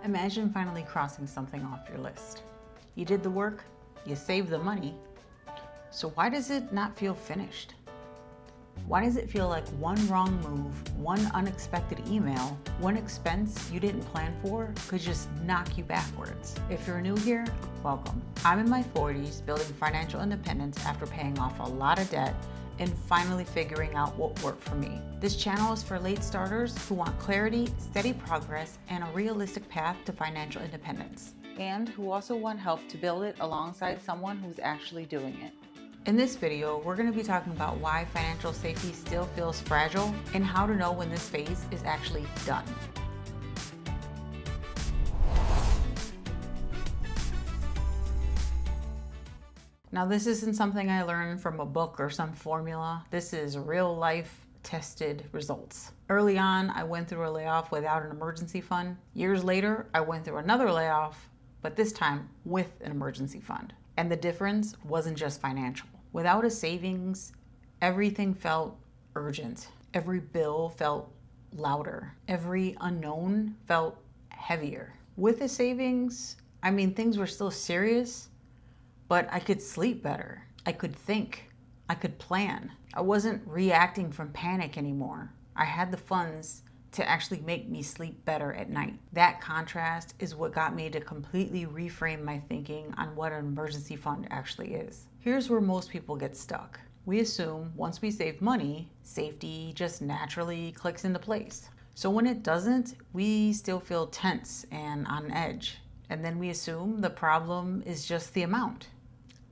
Imagine finally crossing something off your list. You did the work, you saved the money, so why does it not feel finished? Why does it feel like one wrong move, one unexpected email, one expense you didn't plan for could just knock you backwards? If you're new here, welcome. I'm in my 40s building financial independence after paying off a lot of debt and finally figuring out what worked for me. This channel is for late starters who want clarity, steady progress, and a realistic path to financial independence, and who also want help to build it alongside someone who's actually doing it. In this video, we're going to be talking about why financial safety still feels fragile and how to know when this phase is actually done. Now, this isn't something I learned from a book or some formula. This is real life tested results. Early on, I went through a layoff without an emergency fund. Years later, I went through another layoff, but this time with an emergency fund. And the difference wasn't just financial. Without a savings, everything felt urgent. Every bill felt louder. Every unknown felt heavier. With a savings, things were still serious, but I could sleep better. I could think. I could plan. I wasn't reacting from panic anymore. I had the funds to actually make me sleep better at night. That contrast is what got me to completely reframe my thinking on what an emergency fund actually is. Here's where most people get stuck. We assume once we save money, safety just naturally clicks into place. So when it doesn't, we still feel tense and on edge. And then we assume the problem is just the amount.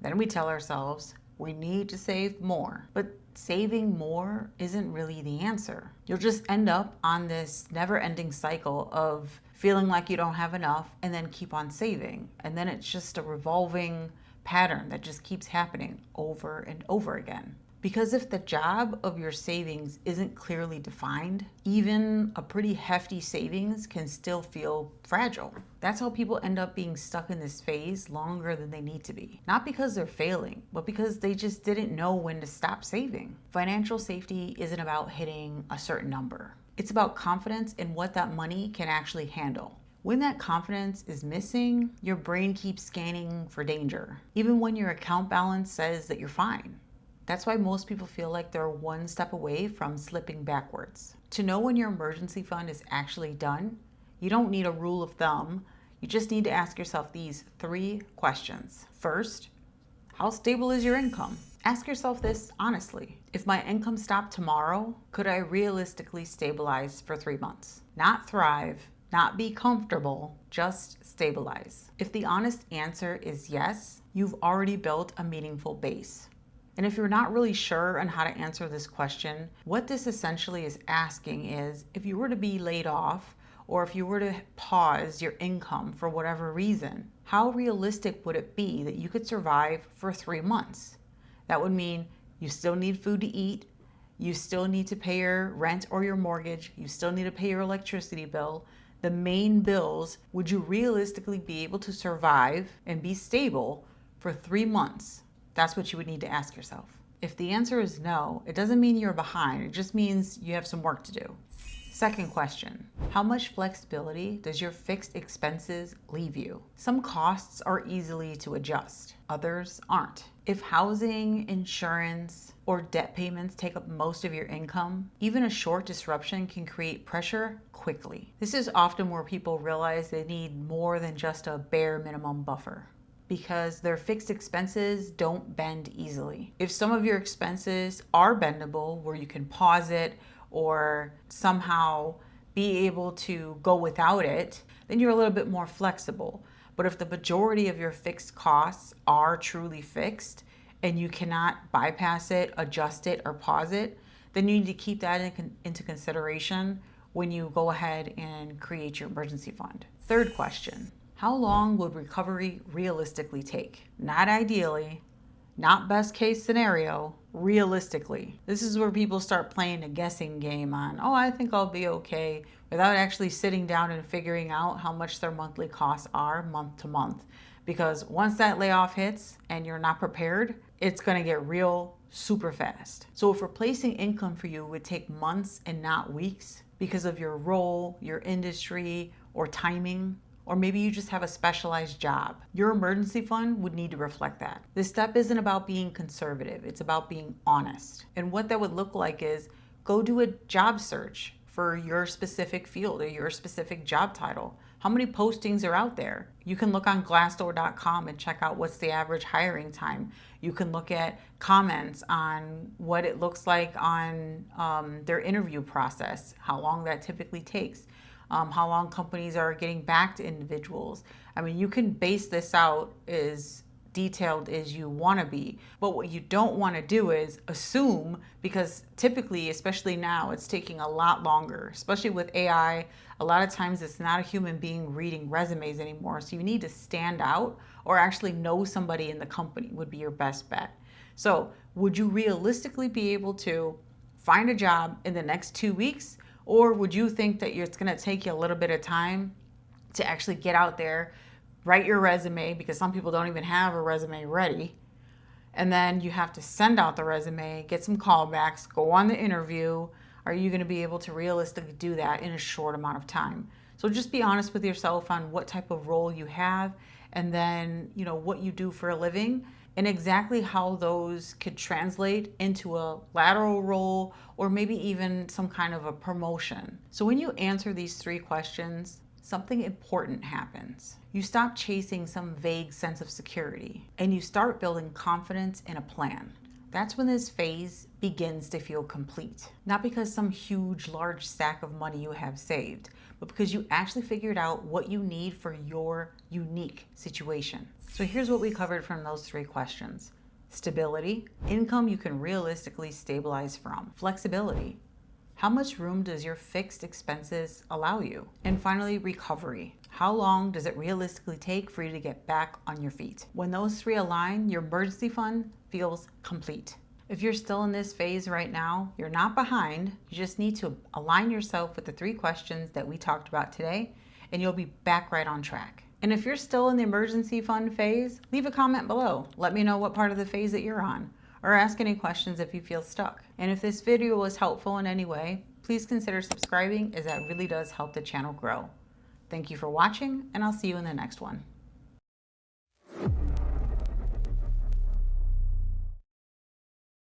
Then we tell ourselves we need to save more. But saving more isn't really the answer. You'll just end up on this never-ending cycle of feeling like you don't have enough and then keep on saving. And then it's just a revolving pattern that just keeps happening over and over again. Because if the job of your savings isn't clearly defined, even a pretty hefty savings can still feel fragile. That's how people end up being stuck in this phase longer than they need to be. Not because they're failing, but because they just didn't know when to stop saving. Financial safety isn't about hitting a certain number. It's about confidence in what that money can actually handle. When that confidence is missing, your brain keeps scanning for danger, even when your account balance says that you're fine. That's why most people feel like they're one step away from slipping backwards. To know when your emergency fund is actually done, you don't need a rule of thumb. You just need to ask yourself these 3 questions. First, how stable is your income? Ask yourself this honestly. If my income stopped tomorrow, could I realistically stabilize for 3 months? Not thrive, not be comfortable, just stabilize. If the honest answer is yes, you've already built a meaningful base. And if you're not really sure on how to answer this question, what this essentially is asking is, if you were to be laid off, or if you were to pause your income for whatever reason, how realistic would it be that you could survive for 3 months? That would mean you still need food to eat, you still need to pay your rent or your mortgage, you still need to pay your electricity bill. The main bills, would you realistically be able to survive and be stable for 3 months? That's what you would need to ask yourself. If the answer is no, it doesn't mean you're behind. It just means you have some work to do. Second question, how much flexibility does your fixed expenses leave you? Some costs are easily to adjust, others aren't. If housing, insurance, or debt payments take up most of your income, even a short disruption can create pressure quickly. This is often where people realize they need more than just a bare minimum buffer, because their fixed expenses don't bend easily. If some of your expenses are bendable, where you can pause it or somehow be able to go without it, then you're a little bit more flexible. But if the majority of your fixed costs are truly fixed and you cannot bypass it, adjust it, or pause it, then you need to keep that into consideration when you go ahead and create your emergency fund. Third question, how long would recovery realistically take? Not ideally, not best case scenario, realistically. This is where people start playing a guessing game on, oh, I think I'll be okay, without actually sitting down and figuring out how much their monthly costs are month to month. Because once that layoff hits and you're not prepared, it's gonna get real super fast. So if replacing income for you would take months and not weeks because of your role, your industry, or timing, or maybe you just have a specialized job. Your emergency fund would need to reflect that. This step isn't about being conservative, it's about being honest. And what that would look like is go do a job search for your specific field or your specific job title. How many postings are out there? You can look on glassdoor.com and check out what's the average hiring time. You can look at comments on what it looks like on their interview process, how long that typically takes, how long companies are getting back to individuals. I mean, you can base this out as detailed as you want to be, but what you don't want to do is assume, because typically, especially now, it's taking a lot longer, especially with AI. A lot of times it's not a human being reading resumes anymore, so you need to stand out or actually know somebody in the company would be your best bet. So would you realistically be able to find a job in the next 2 weeks, or would you think that it's going to take you a little bit of time to actually get out there, write your resume, because some people don't even have a resume ready, and then you have to send out the resume, get some callbacks, go on the interview? Are you going to be able to realistically do that in a short amount of time? So just be honest with yourself on what type of role you have, and then what you do for a living, and exactly how those could translate into a lateral role or maybe even some kind of a promotion. So when you answer these 3 questions, something important happens. You stop chasing some vague sense of security and you start building confidence in a plan. That's when this phase begins to feel complete. Not because some huge, large stack of money you have saved, but because you actually figured out what you need for your unique situation. So here's what we covered from those 3 questions. Stability, income you can realistically stabilize from. Flexibility, how much room does your fixed expenses allow you? And finally, recovery. How long does it realistically take for you to get back on your feet? When those 3 align, your emergency fund feels complete. If you're still in this phase right now, you're not behind. You just need to align yourself with the 3 questions that we talked about today, and you'll be back right on track. And if you're still in the emergency fund phase, leave a comment below. Let me know what part of the phase that you're on, or ask any questions if you feel stuck. And if this video was helpful in any way, please consider subscribing, as that really does help the channel grow. Thank you for watching, and I'll see you in the next one.